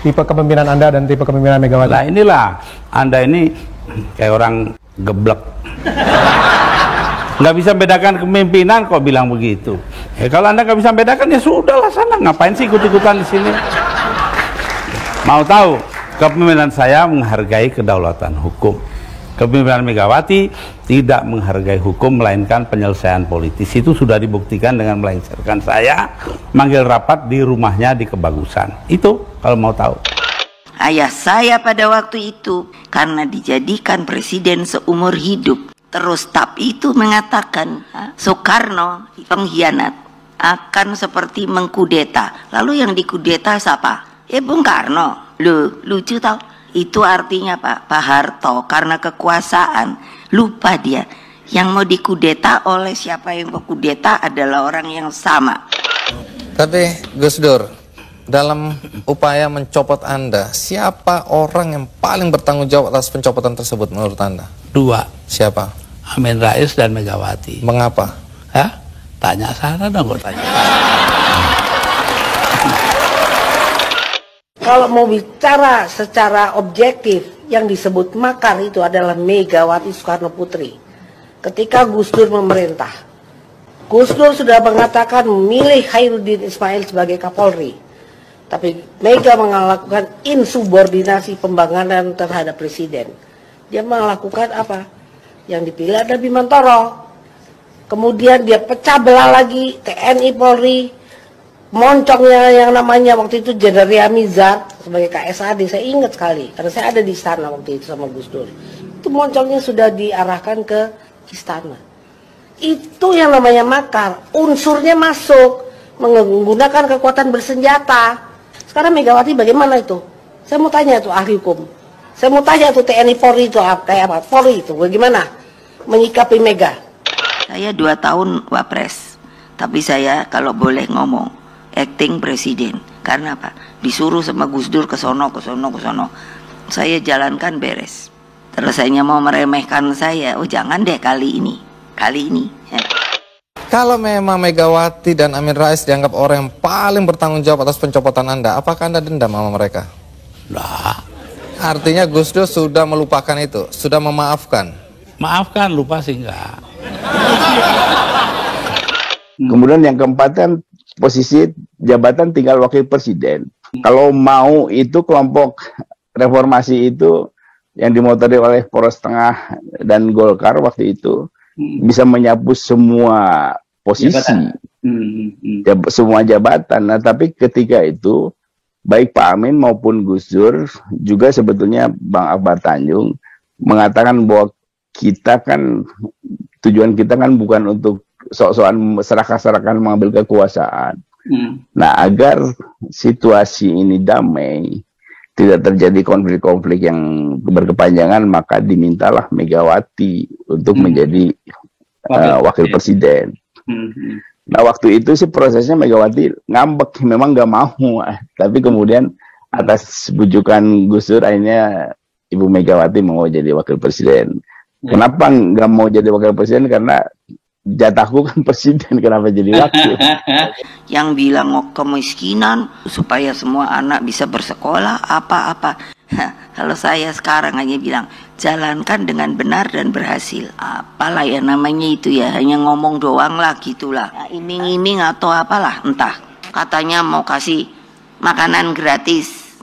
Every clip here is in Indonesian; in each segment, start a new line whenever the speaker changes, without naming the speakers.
tipe kepemimpinan Anda dan tipe kepemimpinan Megawati?
Nah inilah, Anda ini kayak orang geblek. Nggak bisa bedakan kepemimpinan kok bilang begitu. Kalau Anda nggak bisa bedakan ya sudahlah sana, ngapain sih ikut-ikutan di sini? Mau tahu? Kepemimpinan saya menghargai kedaulatan hukum. Kepemimpinan Megawati tidak menghargai hukum melainkan penyelesaian politis. Itu sudah dibuktikan dengan melengsarkan saya manggil rapat di rumahnya di Kebagusan. Itu kalau mau tahu.
Ayah saya pada waktu itu karena dijadikan presiden seumur hidup. Terus TAP itu mengatakan Soekarno pengkhianat akan seperti mengkudeta. Lalu yang dikudeta siapa? Bung Karno. Lucu tau. Itu artinya Pak Harto karena kekuasaan lupa dia yang mau dikudeta oleh siapa yang mau kudeta adalah orang yang sama.
Tapi Gus Dur, dalam upaya mencopot Anda, siapa orang yang paling bertanggung jawab atas pencopotan tersebut menurut Anda?
Dua.
Siapa?
Amin Rais dan Megawati.
Mengapa?
Hah? Tanya sana dong, gue tanya.
Kalau mau bicara secara objektif, yang disebut makar itu adalah Megawati Soekarno Putri. Ketika Gus Dur memerintah, Gus Dur sudah mengatakan memilih Khairuddin Ismail sebagai Kapolri. Tapi Mega melakukan insubordinasi pembangunan terhadap Presiden. Dia melakukan apa? Yang dipilih ada Bimantoro. Kemudian dia pecah belah lagi TNI Polri. Moncongnya yang namanya waktu itu Jenderal Riamizat sebagai KSAD, saya ingat sekali karena saya ada di istana waktu itu sama Gus Dur. Itu moncongnya sudah diarahkan ke istana. Itu yang namanya makar, unsurnya masuk menggunakan kekuatan bersenjata. Sekarang Megawati bagaimana itu? Saya mau tanya tuh ahli hukum. Saya mau tanya tuh TNI Polri itu kayak apa? Polri itu bagaimana menyikapi Mega?
Saya 2 tahun wapres, tapi saya kalau boleh ngomong acting presiden. Karena apa? Disuruh sama Gus Dur ke sono. Saya jalankan beres. Terus saya mau meremehkan saya. Oh jangan deh kali ini. Ya.
Kalau memang Megawati dan Amin Rais dianggap orang yang paling bertanggung jawab atas pencopotan Anda, apakah Anda dendam sama mereka?
Nah,
Artinya Gus Dur sudah melupakan itu, sudah memaafkan.
maafkan, lupa sih enggak.
Kemudian yang keempat kan posisi jabatan tinggal wakil presiden. Kalau mau itu kelompok reformasi itu yang dimotori oleh Poros Tengah dan Golkar waktu itu bisa menyapu semua posisi, semua jabatan. Nah, tapi ketika itu baik Pak Amin maupun Gus Dur juga sebetulnya Bang Akbar Tanjung mengatakan bahwa kita kan tujuan kita kan bukan untuk sok-sokan serakah-serakan mengambil kekuasaan. Nah, agar situasi ini damai, tidak terjadi konflik-konflik yang berkepanjangan, maka dimintalah Megawati untuk menjadi wakil presiden. Nah, waktu itu sih prosesnya Megawati ngambek, memang nggak mau, tapi kemudian atas bujukan Gus Dur akhirnya Ibu Megawati mau jadi wakil presiden. Kenapa nggak mau jadi wakil presiden? Karena jatahku kan presiden, kenapa jadi wakil?
Yang bilang kemiskinan supaya semua anak bisa bersekolah apa-apa. Kalau saya sekarang hanya bilang jalankan dengan benar dan berhasil. Apalah ya namanya itu ya, hanya ngomong doang lah gitulah. Iming-iming atau apalah entah. Katanya mau kasih makanan gratis.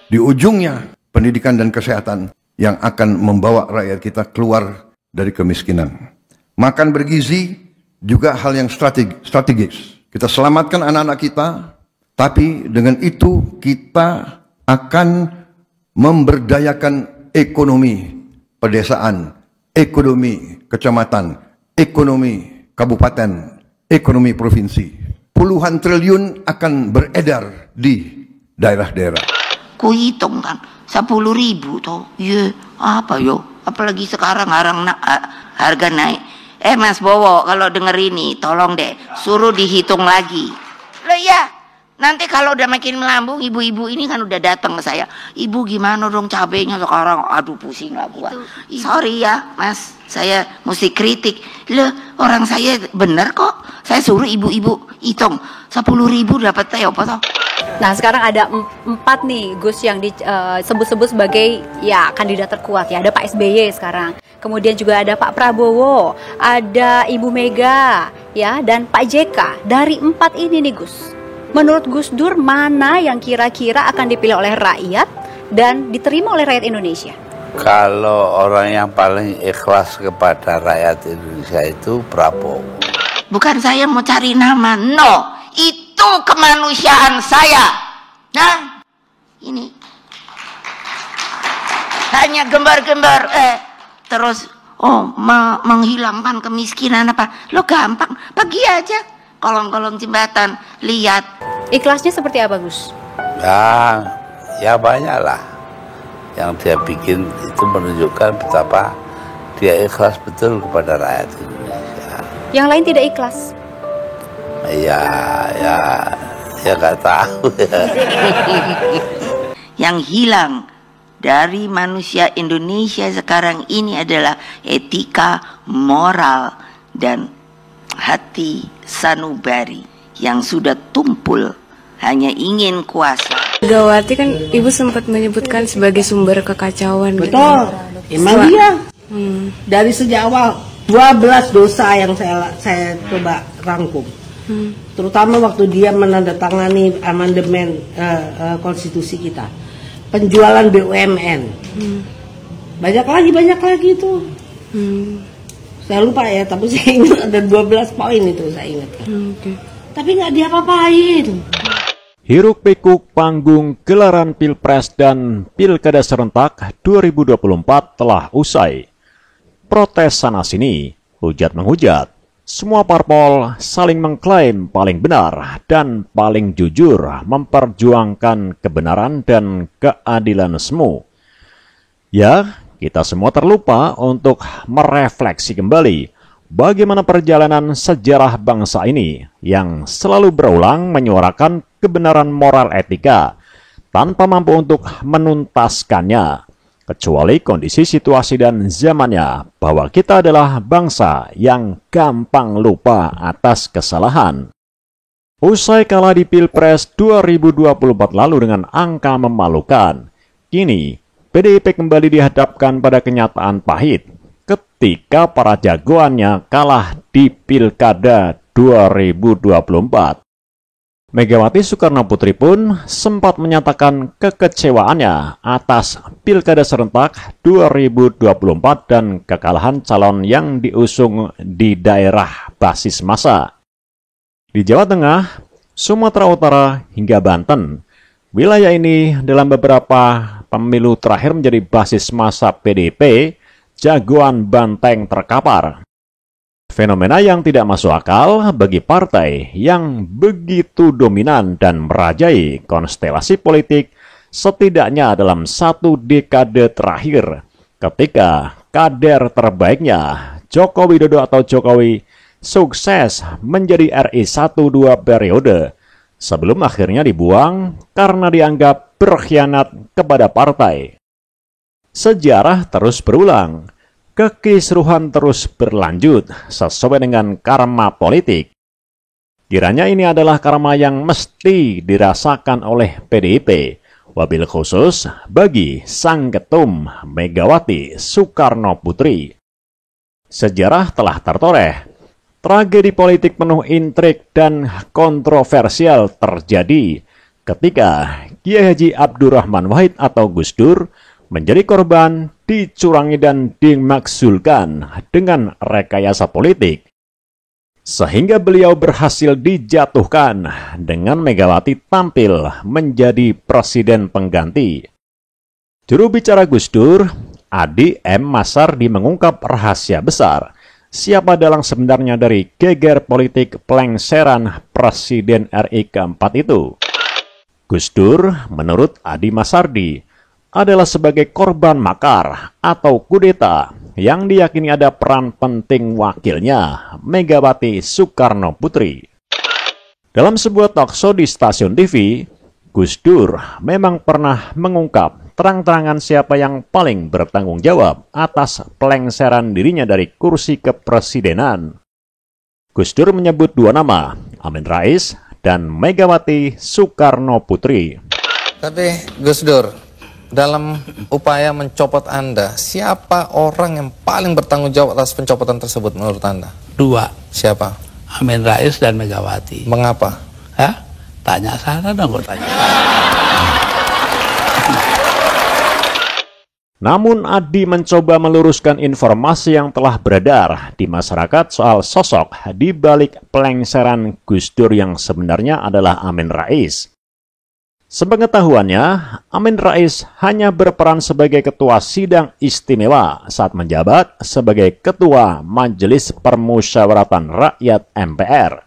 Di ujungnya pendidikan dan kesehatan yang akan membawa rakyat kita keluar dari kemiskinan. Makan bergizi juga hal yang strategis. Kita selamatkan anak-anak kita, tapi dengan itu kita akan memberdayakan ekonomi pedesaan, ekonomi kecamatan, ekonomi kabupaten, ekonomi provinsi. Puluhan triliun akan beredar di daerah-daerah.
Ku hitung kan 10.000 toh. Iya, apa yo? Apalagi sekarang harga naik. Mas Bowo, kalau denger ini tolong deh suruh dihitung lagi. Loh ya, Nanti kalau udah makin melambung, ibu-ibu ini kan udah datang ke saya. Ibu gimana dong cabenya sekarang? Aduh pusing lah gua. Sorry ya mas, saya mesti kritik. Loh orang saya bener kok. Saya suruh ibu-ibu hitung 10.000 dapat teh apa toh?
Nah sekarang ada 4 nih Gus yang disebut-sebut sebagai ya kandidat terkuat ya. Ada Pak SBY sekarang. Kemudian juga ada Pak Prabowo, ada Ibu Mega ya, dan Pak JK. Dari 4 ini nih Gus, menurut Gus Dur mana yang kira-kira akan dipilih oleh rakyat dan diterima oleh rakyat Indonesia?
Kalau orang yang paling ikhlas kepada rakyat Indonesia itu Prabowo.
Bukan saya mau cari nama, no. Itu kemanusiaan saya. Nah, ini hanya gembar-gembar terus menghilangkan kemiskinan apa? Lo gampang, pergi aja kolong-kolong jembatan, lihat.
Ikhlasnya seperti apa Gus?
Ya banyak lah yang dia bikin itu menunjukkan betapa dia ikhlas betul kepada rakyat Indonesia.
Yang lain tidak ikhlas?
Ya nggak tahu ya.
Yang hilang dari manusia Indonesia sekarang ini adalah etika, moral, dan hati sanubari yang sudah tumpul hanya ingin kuasa.
Megawati kan ibu sempat menyebutkan sebagai sumber kekacauan.
Betul, emang dia. Dari sejak awal 12 dosa yang saya coba rangkum. Terutama waktu dia menandatangani amandemen konstitusi kita. Penjualan BUMN. Banyak lagi itu. Saya lupa ya, tapi saya ingat ada 12 poin itu saya ingat. Tapi nggak diapa-apain.
Hiruk pikuk panggung gelaran Pilpres dan Pilkada serentak 2024 telah usai. Protes sana-sini, hujat-menghujat. Semua parpol saling mengklaim paling benar dan paling jujur memperjuangkan kebenaran dan keadilan semu. Ya, kita semua terlupa untuk merefleksi kembali bagaimana perjalanan sejarah bangsa ini yang selalu berulang menyuarakan kebenaran moral etika tanpa mampu untuk menuntaskannya. Kecuali kondisi situasi dan zamannya bahwa kita adalah bangsa yang gampang lupa atas kesalahan. Usai kalah di Pilpres 2024 lalu dengan angka memalukan, kini PDIP kembali dihadapkan pada kenyataan pahit ketika para jagoannya kalah di Pilkada 2024. Megawati Soekarno Putri pun sempat menyatakan kekecewaannya atas Pilkada serentak 2024 dan kekalahan calon yang diusung di daerah basis massa. Di Jawa Tengah, Sumatera Utara hingga Banten, wilayah ini dalam beberapa pemilu terakhir menjadi basis massa PDIP, jagoan banteng terkapar. Fenomena yang tidak masuk akal bagi partai yang begitu dominan dan merajai konstelasi politik setidaknya dalam 1 dekade terakhir ketika kader terbaiknya Joko Widodo atau Jokowi sukses menjadi RI 1-2 periode sebelum akhirnya dibuang karena dianggap berkhianat kepada partai. Sejarah terus berulang. Kekisruhan terus berlanjut sesuai dengan karma politik. Kiranya ini adalah karma yang mesti dirasakan oleh PDIP, wabil khusus bagi sang ketum Megawati Soekarno Putri. Sejarah telah tertoreh. Tragedi politik penuh intrik dan kontroversial terjadi ketika Kiai Haji Abdurrahman Wahid atau Gus Dur menjadi korban, dicurangi dan dimakzulkan dengan rekayasa politik. Sehingga beliau berhasil dijatuhkan dengan Megawati tampil menjadi presiden pengganti. Juru bicara Gus Dur, Adi M. Masardi mengungkap rahasia besar. Siapa dalang sebenarnya dari geger politik pelengseran Presiden RI keempat itu? Gus Dur, menurut Adi Masardi, adalah sebagai korban makar atau kudeta yang diyakini ada peran penting wakilnya, Megawati Soekarno Putri. Dalam sebuah talkshow di stasiun TV, Gus Dur memang pernah mengungkap terang-terangan siapa yang paling bertanggung jawab atas pelengseran dirinya dari kursi kepresidenan. Gus Dur menyebut dua nama, Amin Rais dan Megawati Soekarno Putri.
Tapi Gus Dur, dalam upaya mencopot Anda, siapa orang yang paling bertanggung jawab atas pencopotan tersebut menurut Anda?
Dua.
Siapa?
Amin Rais dan Megawati.
Mengapa?
Hah? Tanya sana dong, gue tanya.
Namun Adi mencoba meluruskan informasi yang telah beredar di masyarakat soal sosok di balik pelengseran Gus Dur yang sebenarnya adalah Amin Rais. Sepengetahuannya, Amin Rais hanya berperan sebagai ketua sidang istimewa saat menjabat sebagai ketua Majelis Permusyawaratan Rakyat MPR.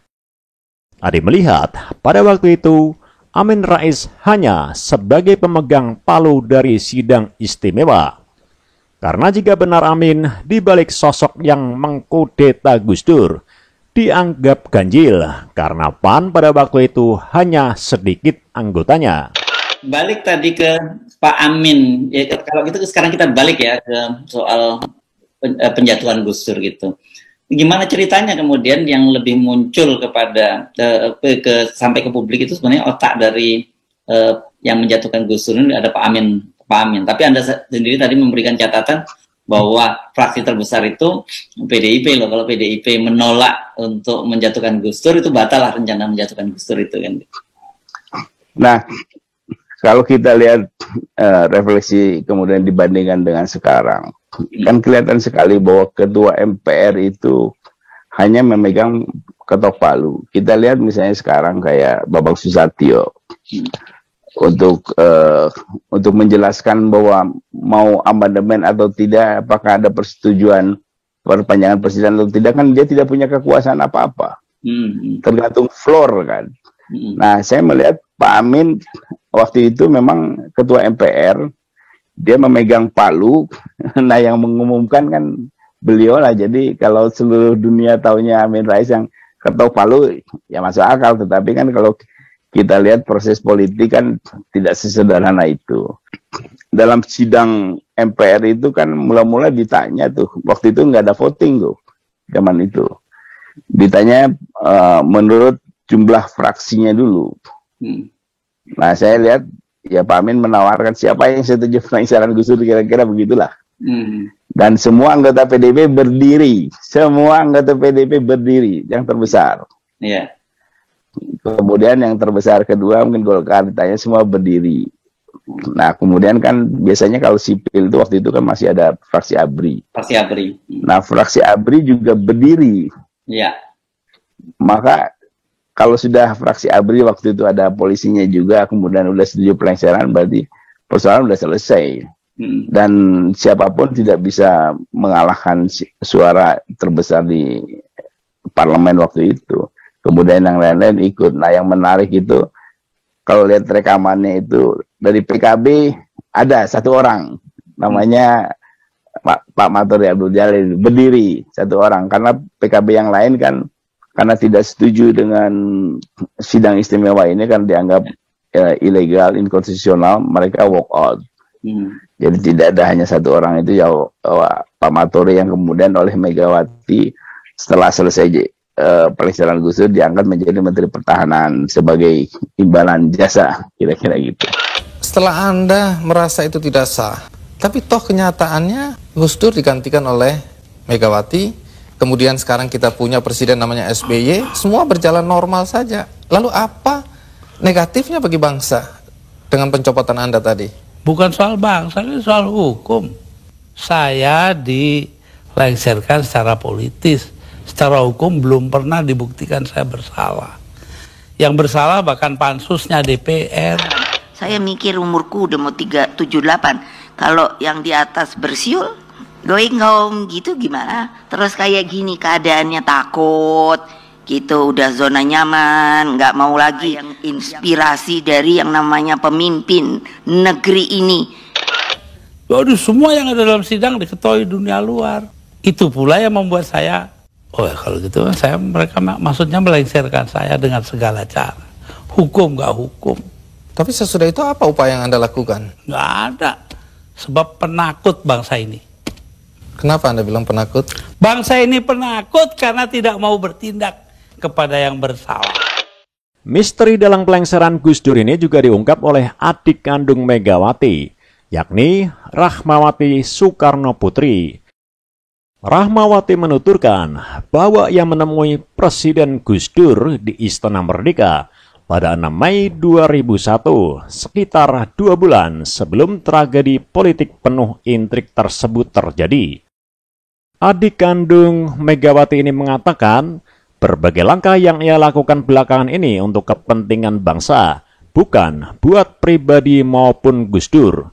Adi melihat pada waktu itu Amin Rais hanya sebagai pemegang palu dari sidang istimewa. Karena jika benar Amin di balik sosok yang mengkudeta Gus Dur, dianggap ganjil karena PAN pada waktu itu hanya sedikit anggotanya.
Balik tadi ke Pak Amin, ya, kalau gitu sekarang kita balik ya ke soal penjatuhan Gus Dur gitu. Gimana ceritanya kemudian yang lebih muncul kepada sampai ke publik itu sebenarnya otak dari yang menjatuhkan Gus Dur ini ada Pak Amin. Tapi Anda sendiri tadi memberikan catatan bahwa fraksi terbesar itu PDIP loh. Kalau PDIP menolak untuk menjatuhkan Gus Dur, itu batal lah rencana menjatuhkan Gus Dur itu kan.
Nah, kalau kita lihat refleksi kemudian dibandingkan dengan sekarang, kan kelihatan sekali bahwa ketua MPR itu hanya memegang ketok palu. Kita lihat misalnya sekarang kayak Bambang Susatyo untuk menjelaskan bahwa mau amandemen atau tidak, apakah ada persetujuan perpanjangan presiden atau tidak, kan dia tidak punya kekuasaan apa-apa. Tergantung floor kan. Nah, saya melihat Pak Amin waktu itu memang ketua MPR, dia memegang palu. Nah, yang mengumumkan kan beliau lah. Jadi kalau seluruh dunia taunya Amin Rais yang ketok palu, ya masuk akal. Tetapi kan kalau kita lihat proses politik kan tidak sesederhana itu. Dalam sidang MPR itu kan mula-mula ditanya tuh, waktu itu nggak ada voting tuh, zaman itu. Ditanya menurut jumlah fraksinya dulu. Nah, saya lihat ya Pak Amin menawarkan siapa yang setuju pelengseran Gus Dur, kira-kira begitulah. Dan semua anggota PDIP berdiri, yang terbesar.
Iya.
Kemudian yang terbesar kedua mungkin Golkar, ditanya semua berdiri. Nah, kemudian kan biasanya kalau sipil itu waktu itu kan masih ada fraksi ABRI.
Fraksi ABRI.
Nah, fraksi ABRI juga berdiri.
Iya.
Maka kalau sudah fraksi ABRI waktu itu ada polisinya juga, kemudian udah setuju pelengseran, berarti persoalan udah selesai. Dan siapapun tidak bisa mengalahkan suara terbesar di parlemen waktu itu. Kemudian yang lain-lain ikut. Nah, yang menarik itu kalau lihat rekamannya itu dari PKB ada satu orang namanya Pak Maturi Abdul Jalil berdiri satu orang, karena PKB yang lain kan karena tidak setuju dengan sidang istimewa ini kan dianggap ilegal, inkonstitusional, mereka walk out. Jadi tidak ada hanya satu orang itu ya Pak Maturi yang kemudian oleh Megawati setelah selesai pelengseran Gus Dur diangkat menjadi Menteri Pertahanan sebagai imbalan jasa, kira-kira gitu.
Setelah Anda merasa itu tidak sah, tapi toh kenyataannya Gus Dur digantikan oleh Megawati, kemudian sekarang kita punya presiden namanya SBY, semua berjalan normal saja. Lalu apa negatifnya bagi bangsa dengan pencopotan Anda tadi?
Bukan soal bangsa, ini soal hukum. Saya dilengserkan secara politis. Secara hukum belum pernah dibuktikan saya bersalah. Yang bersalah bahkan pansusnya DPR.
Saya mikir umurku udah mau 378. Kalau yang di atas bersiul, going home gitu gimana? Terus kayak gini keadaannya, takut gitu, udah zona nyaman, nggak mau lagi yang inspirasi dari yang namanya pemimpin negeri ini.
Waduh, semua yang ada dalam sidang diketahui dunia luar. Itu pula yang membuat saya Oh ya kalau gitu mereka maksudnya melengsarkan saya dengan segala cara. Hukum nggak hukum.
Tapi sesudah itu apa upaya yang Anda lakukan?
Nggak ada. Sebab penakut bangsa ini.
Kenapa Anda bilang penakut?
Bangsa ini penakut karena tidak mau bertindak kepada yang bersalah.
Misteri dalam pelengseran Gus Dur ini juga diungkap oleh adik kandung Megawati, yakni Rahmawati Soekarno Putri. Rahmawati menuturkan bahwa ia menemui Presiden Gus Dur di Istana Merdeka pada 6 Mei 2001, sekitar 2 bulan sebelum tragedi politik penuh intrik tersebut terjadi. Adik kandung Megawati ini mengatakan, berbagai langkah yang ia lakukan belakangan ini untuk kepentingan bangsa, bukan buat pribadi maupun Gus Dur.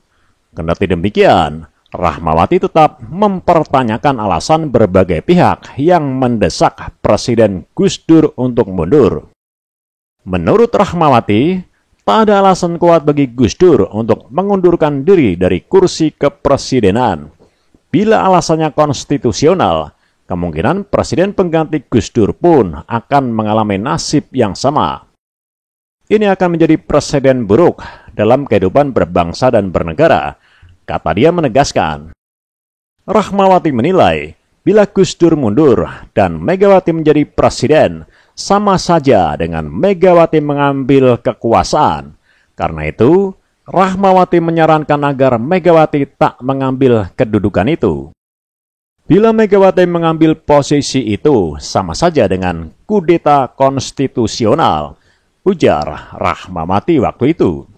Kendati demikian, Rahmawati tetap mempertanyakan alasan berbagai pihak yang mendesak Presiden Gus Dur untuk mundur. Menurut Rahmawati, tak ada alasan kuat bagi Gus Dur untuk mengundurkan diri dari kursi kepresidenan. Bila alasannya konstitusional, kemungkinan presiden pengganti Gus Dur pun akan mengalami nasib yang sama. Ini akan menjadi presiden buruk dalam kehidupan berbangsa dan bernegara, kata dia menegaskan. Rahmawati menilai, bila Gus Dur mundur dan Megawati menjadi presiden, sama saja dengan Megawati mengambil kekuasaan. Karena itu, Rahmawati menyarankan agar Megawati tak mengambil kedudukan itu. Bila Megawati mengambil posisi itu, sama saja dengan kudeta konstitusional, ujar Rahmawati waktu itu.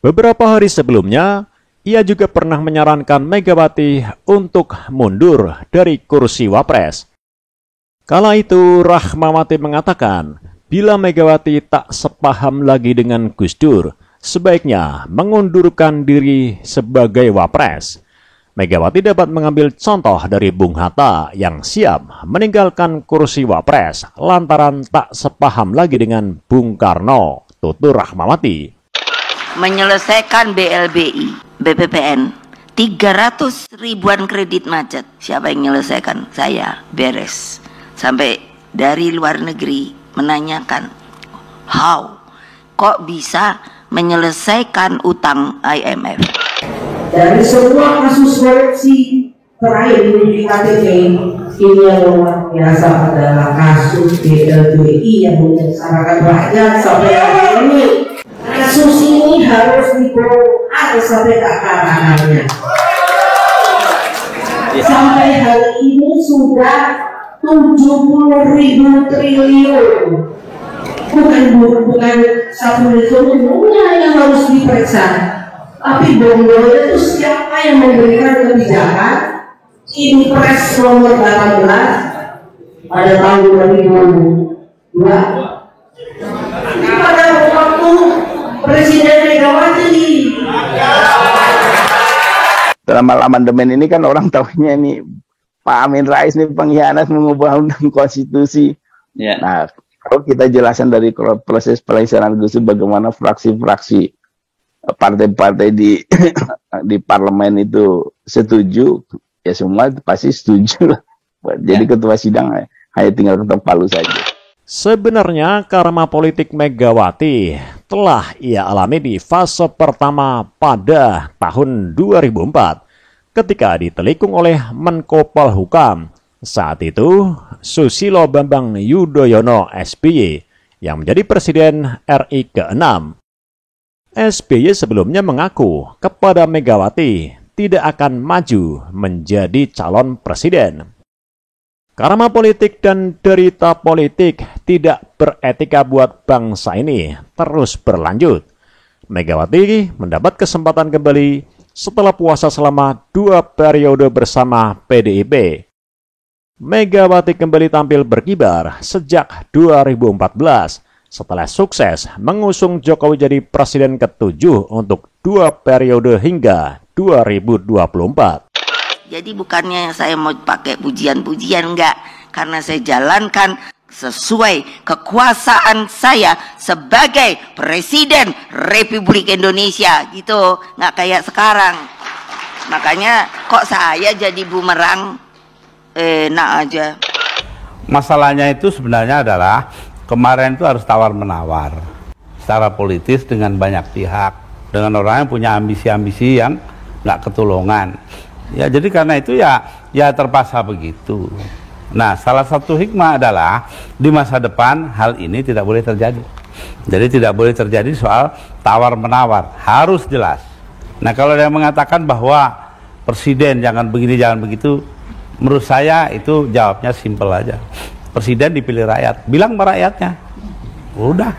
Beberapa hari sebelumnya, ia juga pernah menyarankan Megawati untuk mundur dari kursi Wapres. Kala itu Rahmawati mengatakan, bila Megawati tak sepaham lagi dengan Gus Dur, sebaiknya mengundurkan diri sebagai Wapres. Megawati dapat mengambil contoh dari Bung Hatta yang siap meninggalkan kursi Wapres lantaran tak sepaham lagi dengan Bung Karno, tutur Rahmawati.
Menyelesaikan BLBI, BPPN, 300 ribuan kredit macet. Siapa yang menyelesaikan? Saya, beres. Sampai dari luar negeri menanyakan, how? Kok bisa menyelesaikan utang IMF?
Dari semua kasus korupsi terakhir di KTP, ini yang luar biasa adalah kasus BLBI yang menyengsarakan rakyat sampai hari ini. Kasus ini harus dibongkar sampai ke akar-akarnya. Sampai hari ini sudah 70.000 triliun. Bukan 1 triliunnya yang harus diperiksa. Tapi bondonya itu siapa yang memberikan kebijakan? Impres nomor 18 pada tahun 2002. Pada waktu Presiden Megawati.
Dalam amandemen ini kan orang tahunya ini Pak Amin Rais ini pengkhianat mengubah undang konstitusi.
Yeah.
Nah, kalau kita jelaskan dari proses pelaksanaan Gus Dur bagaimana fraksi-fraksi partai-partai di parlemen itu setuju, ya semua pasti setuju lah. Jadi ketua sidang hanya tinggal ketok palu saja.
Sebenarnya karma politik Megawati telah ia alami di fase pertama pada tahun 2004 ketika ditelikung oleh Menko Polhukam. Saat itu Susilo Bambang Yudhoyono SBY yang menjadi Presiden RI ke-6. SBY sebelumnya mengaku kepada Megawati tidak akan maju menjadi calon presiden. Karma politik dan derita politik tidak beretika buat bangsa ini terus berlanjut. Megawati mendapat kesempatan kembali setelah puasa selama 2 periode bersama PDIP. Megawati kembali tampil berkibar sejak 2014 setelah sukses mengusung Jokowi jadi presiden ke-7 untuk 2 periode hingga 2024.
Jadi bukannya saya mau pakai pujian-pujian, enggak. Karena saya jalankan sesuai kekuasaan saya sebagai Presiden Republik Indonesia. Gitu, nggak kayak sekarang. Makanya kok saya jadi bumerang, enak aja.
Masalahnya itu sebenarnya adalah kemarin itu harus tawar-menawar secara politis dengan banyak pihak, dengan orang yang punya ambisi-ambisi yang nggak ketulungan. Ya jadi karena itu ya terpaksa begitu. Nah salah satu hikmah adalah di masa depan hal ini tidak boleh terjadi. Jadi tidak boleh terjadi soal tawar-menawar, harus jelas. Nah kalau ada yang mengatakan bahwa presiden jangan begini jangan begitu, menurut saya itu jawabnya simpel aja. Presiden dipilih rakyat, bilang sama rakyatnya, udah.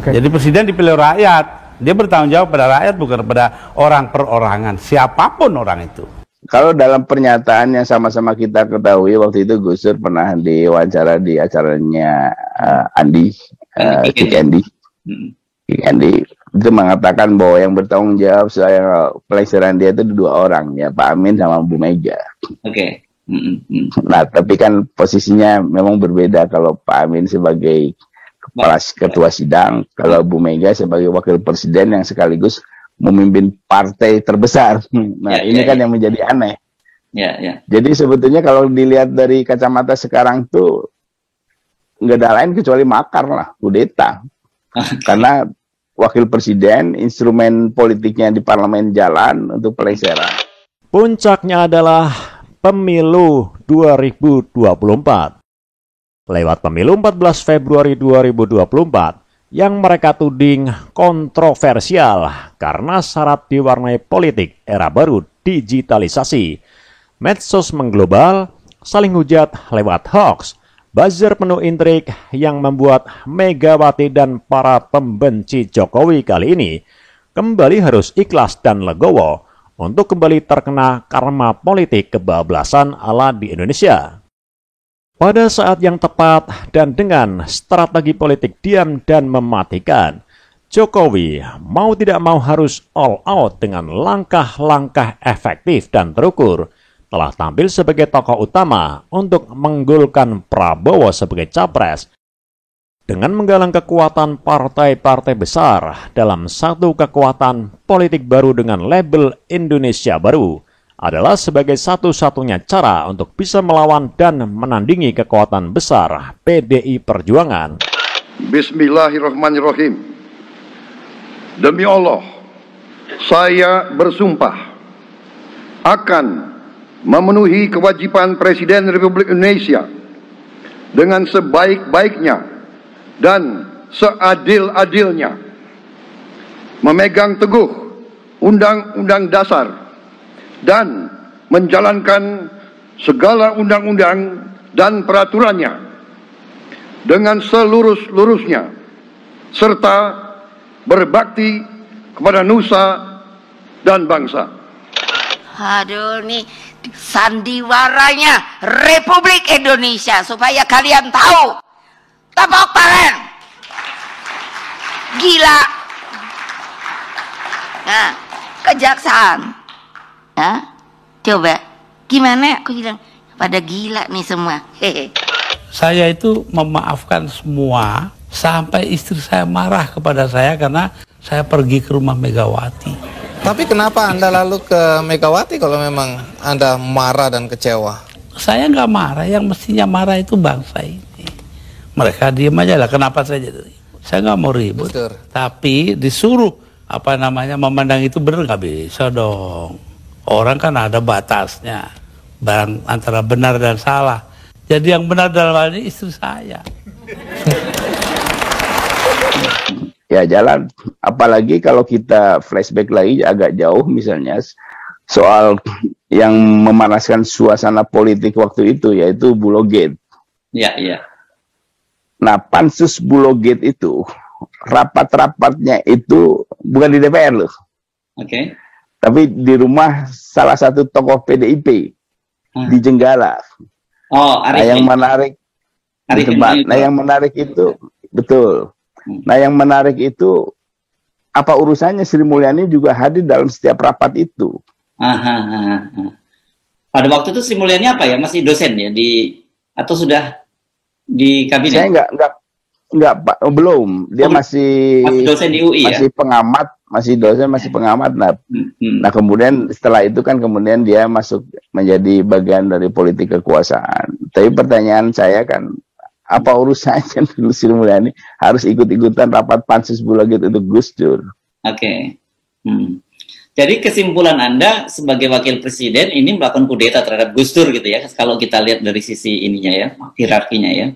Jadi presiden dipilih rakyat, dia bertanggung jawab pada rakyat bukan pada orang perorangan, siapapun orang itu.
Kalau dalam pernyataan yang sama-sama kita ketahui waktu itu Gus Dur pernah diwawancara di acaranya Kick Andy itu mengatakan bahwa yang bertanggung jawab soal pelecehan dia itu dua orang, ya Pak Amin sama Bu Mega.
Oke.
Nah tapi kan posisinya memang berbeda, kalau Pak Amin sebagai kepala ketua sidang, kalau Bu Mega sebagai wakil presiden yang sekaligus memimpin partai terbesar. Nah ini kan yang menjadi aneh. Jadi sebetulnya kalau dilihat dari kacamata sekarang tuh nggak ada lain kecuali makar lah, kudeta. Karena wakil presiden, instrumen politiknya di parlemen jalan untuk pelecehan.
Puncaknya adalah pemilu 2024. Lewat pemilu 14 Februari 2024, yang mereka tuding kontroversial karena syarat diwarnai politik era baru digitalisasi. Medsos mengglobal, saling hujat lewat hoax, buzzer penuh intrik yang membuat Megawati dan para pembenci Jokowi kali ini kembali harus ikhlas dan legowo untuk kembali terkena karma politik kebablasan ala di Indonesia. Pada saat yang tepat dan dengan strategi politik diam dan mematikan, Jokowi mau tidak mau harus all out dengan langkah-langkah efektif dan terukur, telah tampil sebagai tokoh utama untuk menggolkan Prabowo sebagai capres, dengan menggalang kekuatan partai-partai besar dalam satu kekuatan politik baru dengan label Indonesia Baru, adalah sebagai satu-satunya cara untuk bisa melawan dan menandingi kekuatan besar PDI Perjuangan.
Bismillahirrahmanirrahim. Demi Allah, saya bersumpah akan memenuhi kewajiban Presiden Republik Indonesia dengan sebaik-baiknya dan seadil-adilnya, memegang teguh Undang-Undang Dasar dan menjalankan segala undang-undang dan peraturannya dengan selurus-lurusnya, serta berbakti kepada nusa dan bangsa.
Aduh nih sandiwaranya Republik Indonesia, supaya kalian tahu. Tepuk tangan. Gila. Nah, kejaksaan. Nah, coba gimana? Aku bilang pada gila nih semua.
Saya itu memaafkan semua sampai istri saya marah kepada saya karena saya pergi ke rumah Megawati.
Tapi kenapa Anda lalu ke Megawati kalau memang Anda marah dan kecewa?
Saya nggak marah, yang mestinya marah itu bangsa ini. Mereka diem aja lah, kenapa saya jadi ribut? Saya nggak mau ribut.
Betul.
Tapi disuruh memandang itu benar, nggak bisa dong. Orang kan ada batasnya, antara benar dan salah. Jadi yang benar dalam hal ini istri saya.
Ya jalan, apalagi kalau kita flashback lagi agak jauh misalnya soal yang memanaskan suasana politik waktu itu, yaitu Bulogate.
Iya.
Nah pansus Bulogate itu rapat-rapatnya itu bukan di DPR loh.
Oke.
Tapi di rumah salah satu tokoh PDIP di Jenggala.
Oh,
nah yang menarik nah yang menarik itu betul. Nah yang menarik itu apa urusannya Sri Mulyani juga hadir dalam setiap rapat itu.
Pada waktu itu Sri Mulyani apa ya, masih dosen ya atau sudah di kabinet?
Enggak, Pak, belum. Dia masih
dosen di UI
masih
ya?
pengamat, masih dosen, masih pengamat. Nah, kemudian setelah itu kan kemudian dia masuk menjadi bagian dari politik kekuasaan. Tapi pertanyaan saya kan, apa urusannya dulu Sri Mulyani harus ikut-ikutan rapat pansus Bulagit untuk Gus Dur?
Oke. Jadi kesimpulan Anda sebagai wakil presiden ini melakukan kudeta terhadap Gus Dur gitu ya, kalau kita lihat dari sisi ininya ya, hierarkinya ya.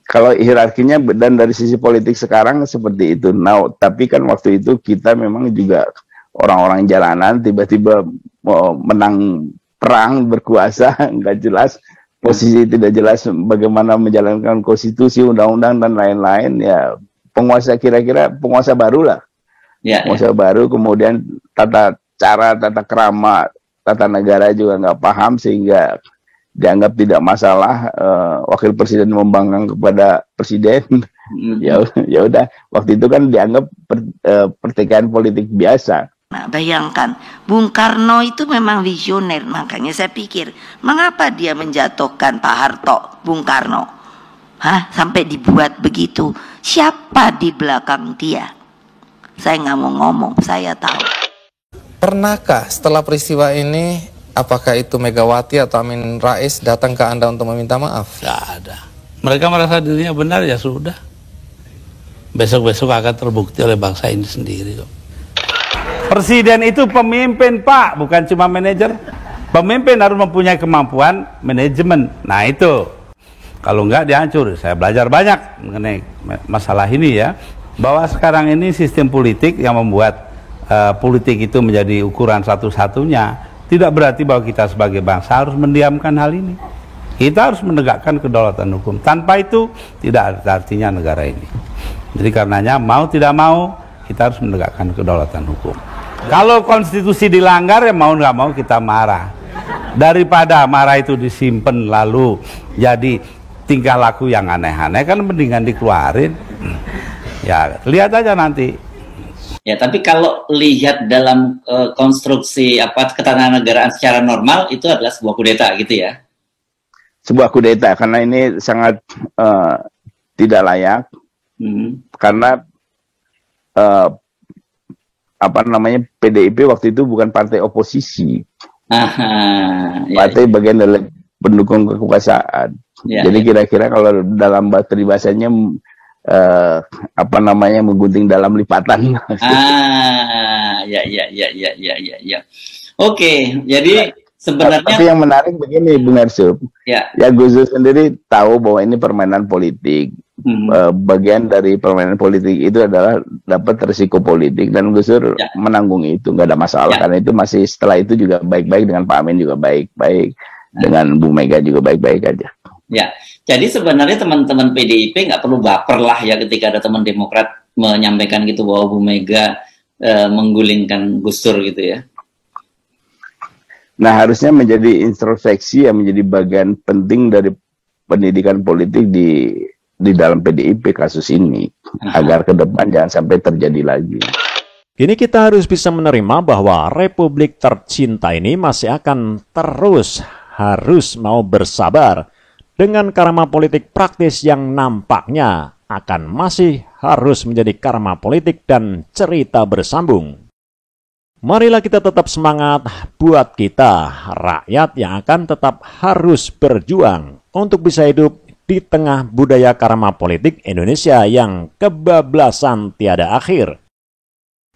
Kalau hierarkinya dan dari sisi politik sekarang seperti itu. Nah, tapi kan waktu itu kita memang juga orang-orang jalanan tiba-tiba mau menang perang berkuasa, nggak jelas, posisi tidak jelas bagaimana menjalankan konstitusi, undang-undang dan lain-lain. Ya penguasa kira-kira penguasa baru lah. Penguasa baru, kemudian tata krama, tata negara juga nggak paham sehingga dianggap tidak masalah wakil presiden membangkang kepada presiden. Ya udah, waktu itu kan dianggap pertikaian politik biasa.
Nah, bayangkan, Bung Karno itu memang visioner, makanya saya pikir, mengapa dia menjatuhkan Pak Harto, Bung Karno? Sampai dibuat begitu. Siapa di belakang dia? Saya nggak mau ngomong, saya tahu.
Pernahkah setelah peristiwa ini, apakah itu Megawati atau Amin Rais datang ke Anda untuk meminta maaf?
Tidak ada. Mereka merasa dirinya benar, ya sudah. Besok-besok akan terbukti oleh bangsa ini sendiri kok.
Presiden itu pemimpin, Pak, bukan cuma manajer. Pemimpin harus mempunyai kemampuan manajemen. Nah itu, kalau enggak dia hancur. Saya belajar banyak mengenai masalah ini ya. Bahwa sekarang ini sistem politik yang membuat politik itu menjadi ukuran satu-satunya, tidak berarti bahwa kita sebagai bangsa harus mendiamkan hal ini. Kita harus menegakkan kedaulatan hukum. Tanpa itu tidak ada artinya negara ini. Jadi karenanya mau tidak mau kita harus menegakkan kedaulatan hukum. Kalau konstitusi dilanggar ya mau nggak mau kita marah. Daripada marah itu disimpan lalu jadi tingkah laku yang aneh-aneh, kan mendingan dikeluarin. Ya, lihat aja nanti.
Ya, tapi kalau lihat dalam konstruksi ketatanegaraan secara normal itu adalah sebuah kudeta gitu ya.
Sebuah kudeta karena ini sangat tidak layak. Karena PDIP waktu itu bukan partai oposisi. Partai bagian dari pendukung kekuasaan. Jadi kira-kira kalau dalam bahasanya menggunting dalam lipatan.
Ya. Oke, jadi sebenarnya
tapi yang menarik begini Bung Ersup. Ya Gus Dur sendiri tahu bahwa ini permainan politik. Bagian dari permainan politik itu adalah dapat risiko politik dan Gus Dur menanggung itu, nggak ada masalah karena itu masih setelah itu juga baik-baik dengan Pak Amin juga baik-baik dengan Bu Mega juga baik-baik aja.
Ya, jadi sebenarnya teman-teman PDIP nggak perlu baper lah ya ketika ada teman Demokrat menyampaikan gitu bahwa Bu Mega menggulingkan Gus Dur gitu ya.
Nah, harusnya menjadi introspeksi yang menjadi bagian penting dari pendidikan politik di dalam PDIP kasus ini agar ke depan jangan sampai terjadi lagi.
Kini kita harus bisa menerima bahwa Republik tercinta ini masih akan terus harus mau bersabar dengan karma politik praktis yang nampaknya akan masih harus menjadi karma politik dan cerita bersambung. Marilah kita tetap semangat buat kita, rakyat yang akan tetap harus berjuang untuk bisa hidup di tengah budaya karma politik Indonesia yang kebablasan tiada akhir.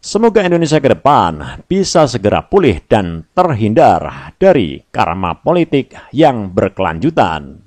Semoga Indonesia ke depan bisa segera pulih dan terhindar dari karma politik yang berkelanjutan.